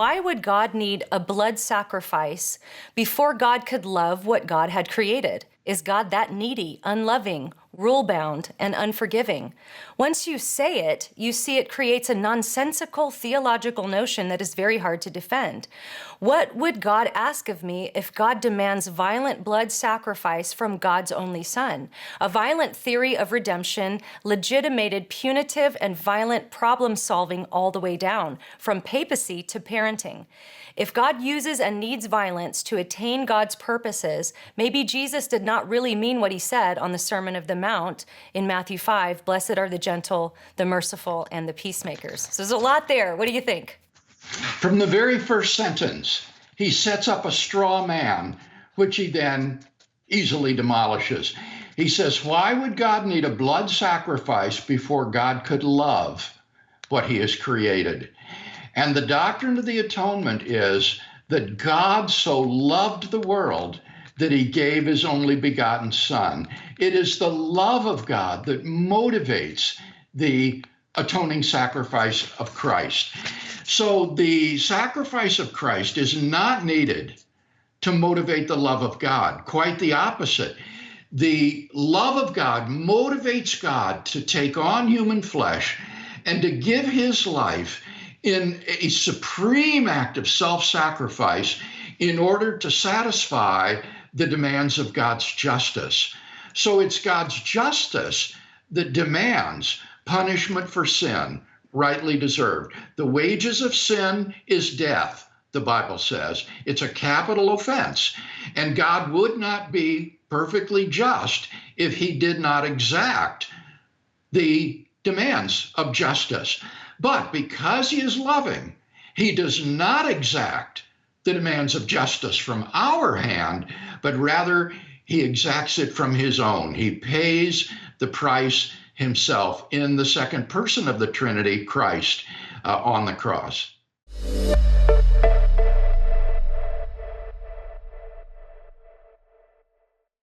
Why would God need a blood sacrifice before God could love what God had created? Is God that needy, unloving, rule-bound, and unforgiving? Once you say it, you see it creates a nonsensical theological notion that is very hard to defend. What would God ask of me if God demands violent blood sacrifice from God's only Son? A violent theory of redemption legitimated punitive and violent problem-solving all the way down, from papacy to parenting. If God uses and needs violence to attain God's purposes, maybe Jesus did not really mean what he said on the Sermon of the Mount in Matthew 5, "Blessed are the gentle, the merciful, and the peacemakers." So there's a lot there. What do you think? From the very first sentence, he sets up a straw man, which he then easily demolishes. He says, why would God need a blood sacrifice before God could love what he has created? And the doctrine of the atonement is that God so loved the world that he gave his only begotten Son. It is the love of God that motivates the atoning sacrifice of Christ. So the sacrifice of Christ is not needed to motivate the love of God. Quite the opposite. The love of God motivates God to take on human flesh and to give his life in a supreme act of self-sacrifice in order to satisfy the demands of God's justice. So it's God's justice that demands punishment for sin, rightly deserved. The wages of sin is death, the Bible says. It's a capital offense. And God would not be perfectly just if he did not exact the demands of justice. But because he is loving, he does not exact the demands of justice from our hand, but rather he exacts it from his own. He pays the price himself in the second person of the Trinity, Christ, on the cross.